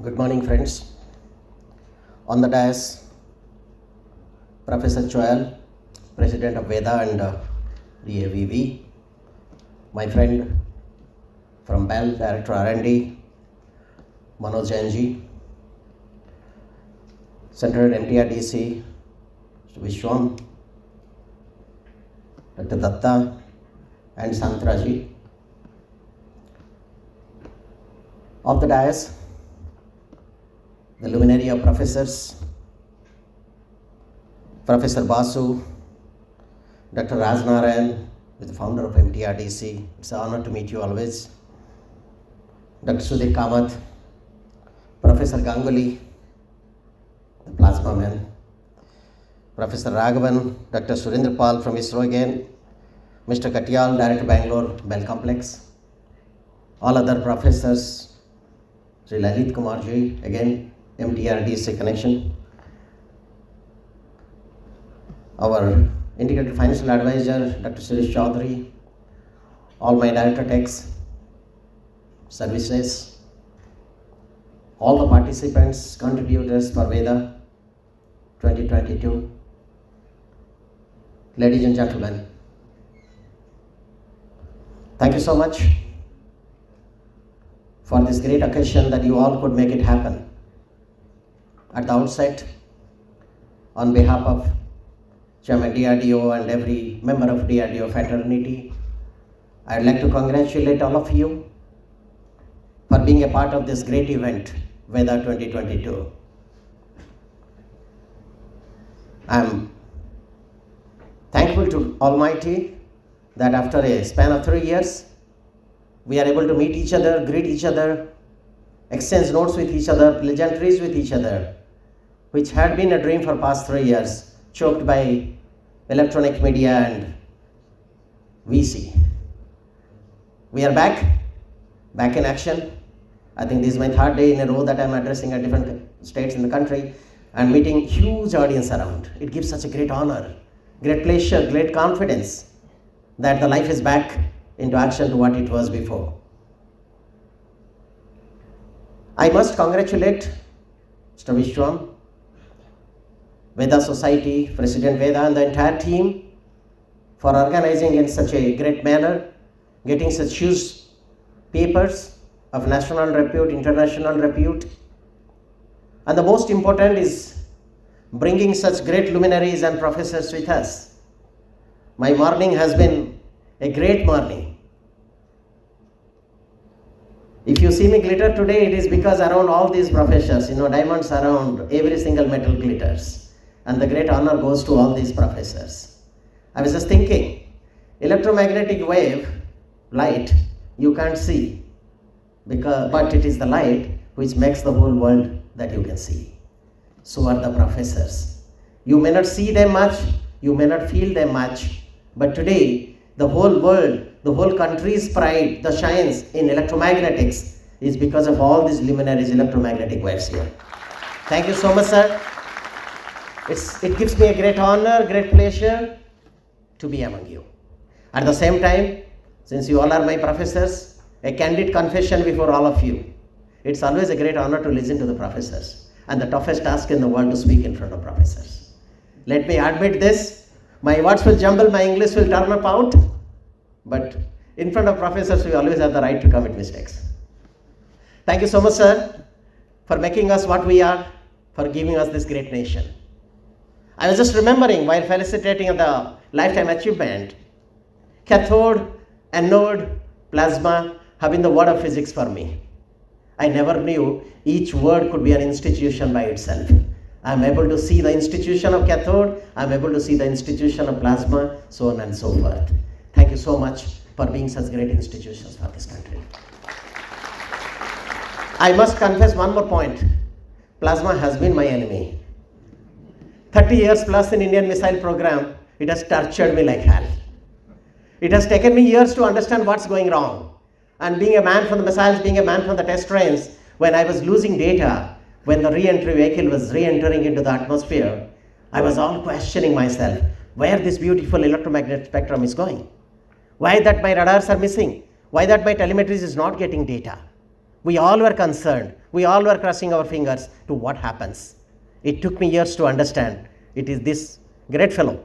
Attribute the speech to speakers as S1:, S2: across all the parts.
S1: Good morning, friends. On the dais, Professor Choyal, President of VEDA and DAVV, my friend from BEL, Director R&D, Manoj Jainji, Center at MTRDC, Mr. Vishwam, Dr. Datta, and Santraji. Of the dais, the luminary of professors, Professor Basu, Dr. Raj Narayan, the founder of MTRDC. It's an honor to meet you always. Dr. Sudhir Kamath, Professor Ganguly, the plasma man, Professor Raghavan, Dr. Surendra Pal from ISRO again, Mr. Katyal, Director Bangalore, BEL Complex, all other professors, Sri Lalit Kumarji, again, MTRDC connection, our Integrated Financial Advisor, Dr. Suresh Chaudhary, all my Director Techs, services, all the participants, contributors for VEDA 2022, ladies and gentlemen, thank you so much for this great occasion that you all could make it happen. At the outset, on behalf of Chairman DRDO and every member of DRDO fraternity, I'd like to congratulate all of you for being a part of this great event, VEDA 2022. I'm thankful to Almighty that after a span of 3 years, we are able to meet each other, greet each other, exchange notes with each other, pleasantries with each other, which had been a dream for past 3 years, choked by electronic media and VC. We are back in action. I think this is my 3rd day in a row that I'm addressing at different states in the country and meeting huge audience around. It gives such a great honor, great pleasure, great confidence that the life is back into action to what it was before. I must congratulate Mr. Vishwam, VEDA Society, President VEDA and the entire team for organizing in such a great manner, getting such huge papers of national repute, international repute, and the most important is bringing such great luminaries and professors with us. My morning has been a great morning. If you see me glitter today, it is because around all these professors, diamonds around every single metal glitters. And the great honor goes to all these professors. I was just thinking, electromagnetic wave, light, you can't see, but it is the light which makes the whole world that you can see. So are the professors. You may not see them much, you may not feel them much, but today, the whole world, the whole country's pride, the shines in electromagnetics is because of all these luminaries electromagnetic waves here. Thank you so much, sir. It gives me a great honor, great pleasure to be among you. At the same time, since you all are my professors, a candid confession before all of you. It's always a great honor to listen to the professors and the toughest task in the world to speak in front of professors. Let me admit this. My words will jumble, my English will turn up out, but in front of professors, we always have the right to commit mistakes. Thank you so much, sir, for making us what we are, for giving us this great nation. I was just remembering while felicitating the lifetime achievement, cathode, anode, plasma have been the word of physics for me. I never knew each word could be an institution by itself. I'm able to see the institution of cathode, I'm able to see the institution of plasma, so on and so forth. Thank you so much for being such great institutions for this country. I must confess one more point. Plasma has been my enemy. 30 years plus in Indian missile program, it has tortured me like hell. It has taken me years to understand what's going wrong. And being a man from the missiles, being a man from the test trains, when I was losing data, when the re-entry vehicle was re-entering into the atmosphere, I was all questioning myself, where this beautiful electromagnetic spectrum is going. Why that my radars are missing? Why that my telemetry is not getting data? We all were concerned. We all were crossing our fingers to what happens. It took me years to understand. It is this great fellow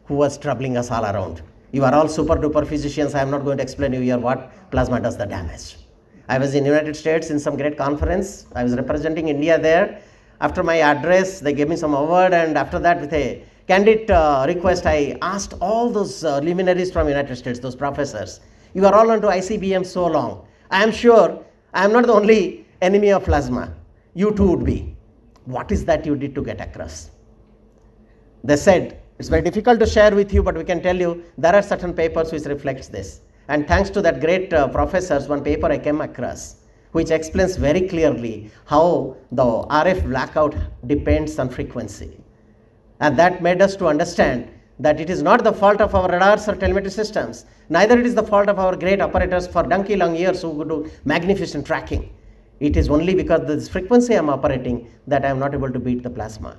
S1: who was troubling us all around. You are all super duper physicians. I am not going to explain you here what plasma does the damage. I was in United States in some great conference. I was representing India there. After my address, they gave me some award, and after that, with a candid request, I asked all those luminaries from United States, those professors, you are all onto ICBM so long. I am sure I am not the only enemy of plasma. You too would be. What is that you did to get across? They said, it's very difficult to share with you, but we can tell you there are certain papers which reflects this. And thanks to that great professors, one paper I came across which explains very clearly how the RF blackout depends on frequency. And that made us to understand that it is not the fault of our radars or telemetry systems, neither it is the fault of our great operators for donkey long years who do magnificent tracking. It is only because this frequency I am operating that I am not able to beat the plasma.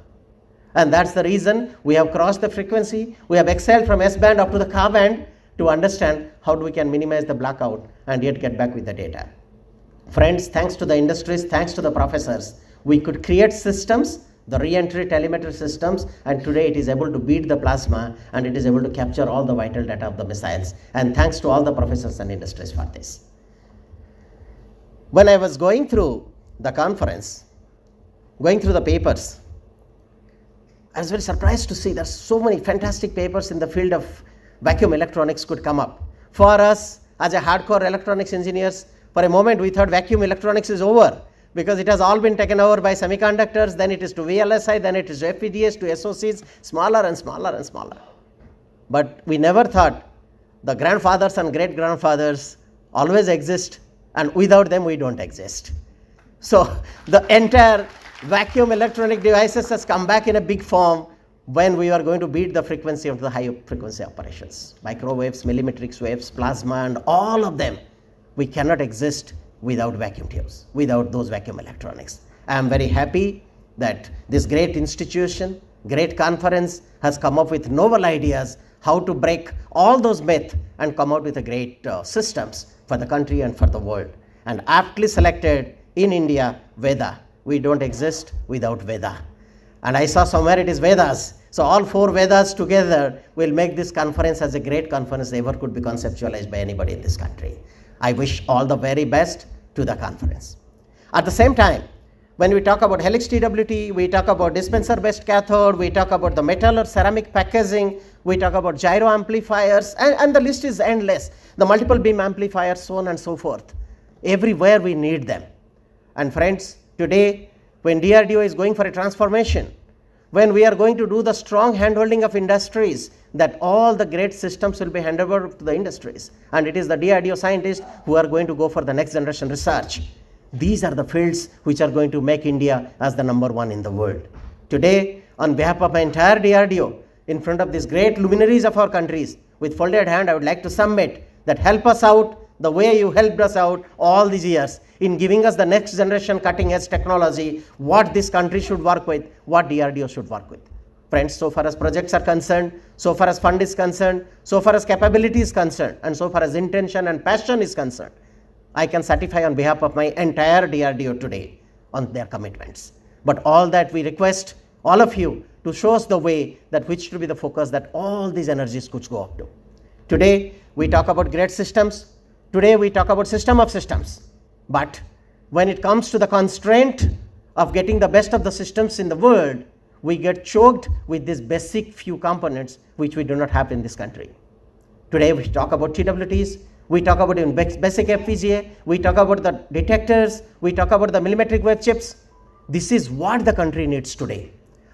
S1: And that's the reason we have crossed the frequency, we have excelled from S-band up to the Ka band to understand how we can minimize the blackout and yet get back with the data. Friends, thanks to the industries, thanks to the professors, we could create systems, the re-entry telemetry systems, and today it is able to beat the plasma and it is able to capture all the vital data of the missiles. And thanks to all the professors and industries for this. When I was going through the conference, going through the papers, I was very surprised to see that so many fantastic papers in the field of vacuum electronics could come up. For us, as a hardcore electronics engineers, for a moment we thought vacuum electronics is over because it has all been taken over by semiconductors, then it is to VLSI, then it is to FPGAs, to SOCs, smaller and smaller and smaller. But we never thought the grandfathers and great-grandfathers always exist, and without them we don't exist. So the entire vacuum electronic devices has come back in a big form when we are going to beat the frequency of the high frequency operations. Microwaves, millimetric waves, plasma, and all of them. We cannot exist without vacuum tubes, without those vacuum electronics. I am very happy that this great institution, great conference has come up with novel ideas how to break all those myths and come out with a great systems for the country and for the world. And aptly selected in India, VEDA. We don't exist without VEDA. And I saw somewhere it is Vedas. So all four Vedas together will make this conference as a great conference ever could be conceptualized by anybody in this country. I wish all the very best to the conference. At the same time, when we talk about helix TWT, we talk about dispenser-based cathode, we talk about the metal or ceramic packaging, we talk about gyro amplifiers, and the list is endless. The multiple beam amplifiers, so on and so forth. Everywhere we need them. And friends, today, when DRDO is going for a transformation, when we are going to do the strong handholding of industries, that all the great systems will be handed over to the industries. And it is the DRDO scientists who are going to go for the next generation research. These are the fields which are going to make India as the #1 in the world. Today, on behalf of my entire DRDO, in front of these great luminaries of our countries, with folded hand, I would like to submit that help us out the way you helped us out all these years in giving us the next generation cutting edge technology, what this country should work with, what DRDO should work with. Friends, so far as projects are concerned, so far as fund is concerned, so far as capability is concerned, and so far as intention and passion is concerned, I can certify on behalf of my entire DRDO today on their commitments. But all that we request all of you to show us the way that which should be the focus that all these energies could go up to. Today, we talk about great systems. Today, we talk about system of systems. But when it comes to the constraint of getting the best of the systems in the world, we get choked with these basic few components which we do not have in this country. Today, we talk about TWTs, we talk about even basic FPGA, we talk about the detectors, we talk about the millimetric wave chips. This is what the country needs today.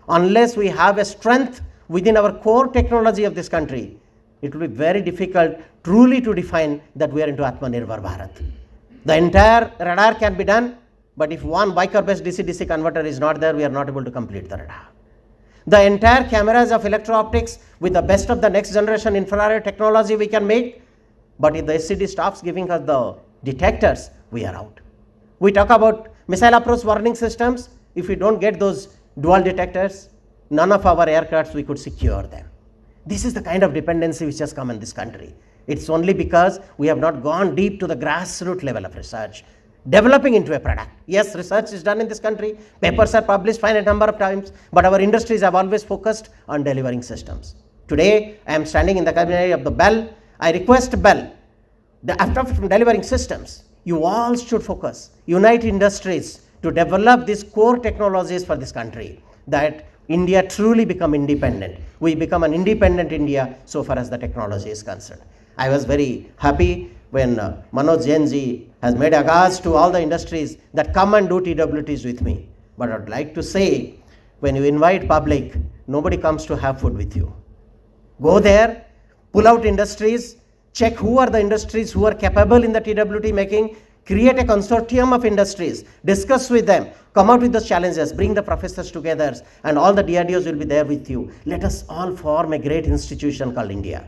S1: Unless we have a strength within our core technology of this country, it will be very difficult truly to define that we are into Atmanirbhar Bharat. The entire radar can be done, but if one biker-based DC-DC converter is not there, we are not able to complete the radar. The entire cameras of electro-optics with the best of the next generation infrared technology we can make, but if the SCD stops giving us the detectors, we are out. We talk about missile approach warning systems. If we don't get those dual detectors, none of our aircrafts we could secure them. This is the kind of dependency which has come in this country. It's only because we have not gone deep to the grassroots level of research. developing into a product. Yes, research is done in this country, papers are published finite number of times, but our industries have always focused on delivering systems. Today, I am standing in the cabinet of the BEL. I request BEL, after delivering systems, you all should focus, unite industries to develop these core technologies for this country, that India truly become independent. We become an independent India so far as the technology is concerned. I was very happy when Manoj Jain ji has made a guard to all the industries that come and do TWTs with me. But I'd like to say, when you invite public, nobody comes to have food with you. Go there, pull out industries, check who are the industries who are capable in the TWT making, create a consortium of industries, discuss with them, come out with those challenges, bring the professors together, and all the DRDOs will be there with you. Let us all form a great institution called India.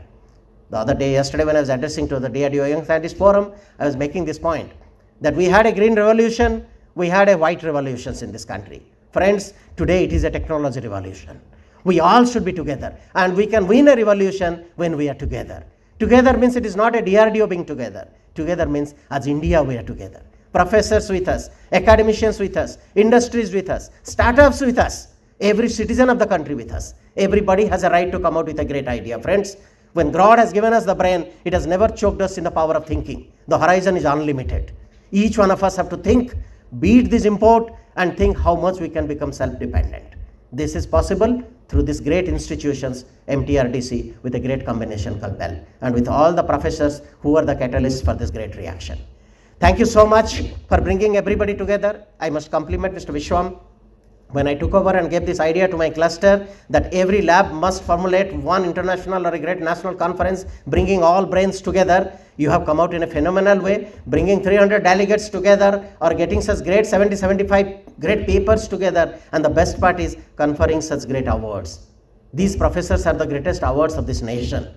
S1: Yesterday when I was addressing to the DRDO Young Scientist Forum, I was making this point, that we had a green revolution, we had a white revolutions in this country. Friends, today it is a technology revolution. We all should be together, and we can win a revolution when we are together. Together means it is not a DRDO being together. Together means as India we are together. Professors with us, academicians with us, industries with us, startups with us, every citizen of the country with us. Everybody has a right to come out with a great idea. Friends, when God has given us the brain, it has never choked us in the power of thinking. The horizon is unlimited. Each one of us have to think, beat this import, and think how much we can become self-dependent. This is possible through these great institutions, MTRDC, with a great combination called BEL, and with all the professors who are the catalysts for this great reaction. Thank you so much for bringing everybody together. I must compliment Mr. Vishwam. When I took over and gave this idea to my cluster that every lab must formulate one international or a great national conference, bringing all brains together, you have come out in a phenomenal way, bringing 300 delegates together or getting such great 70-75 great papers together, and the best part is conferring such great awards. These professors are the greatest awards of this nation.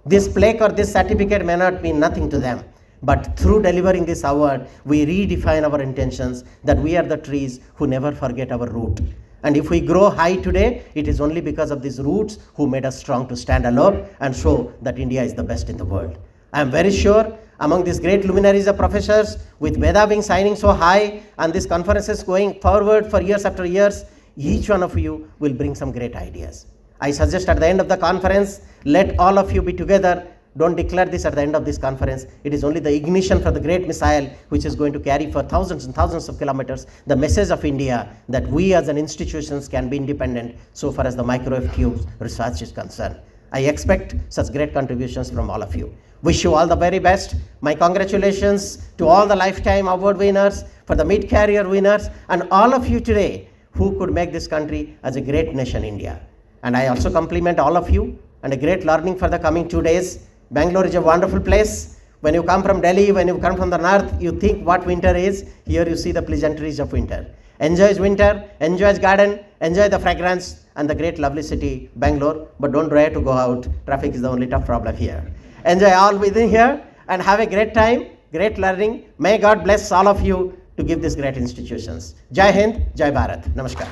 S1: This plaque or this certificate may not mean nothing to them, but through delivering this award, we redefine our intentions that we are the trees who never forget our root. And if we grow high today, it is only because of these roots who made us strong to stand alone and show that India is the best in the world. I am very sure among these great luminaries of professors, with VEDA being signing so high and these conferences going forward for years after years, each one of you will bring some great ideas. I suggest at the end of the conference, let all of you be together. Don't declare this at the end of this conference. It is only the ignition for the great missile which is going to carry for thousands and thousands of kilometers the message of India that we as an institutions can be independent so far as the microwave tube research is concerned. I expect such great contributions from all of you. Wish you all the very best. My congratulations to all the lifetime award winners, for the mid-career winners, and all of you today who could make this country as a great nation, India. And I also compliment all of you and a great learning for the coming 2 days. Bangalore is a wonderful place. When you come from Delhi, when you come from the north, you think what winter is. Here you see the pleasantries of winter. Enjoy winter, enjoy garden, enjoy the fragrance and the great lovely city, Bangalore. But don't dare to go out. Traffic is the only tough problem here. Enjoy all within here and have a great time, great learning. May God bless all of you to give these great institutions. Jai Hind, Jai Bharat. Namaskar.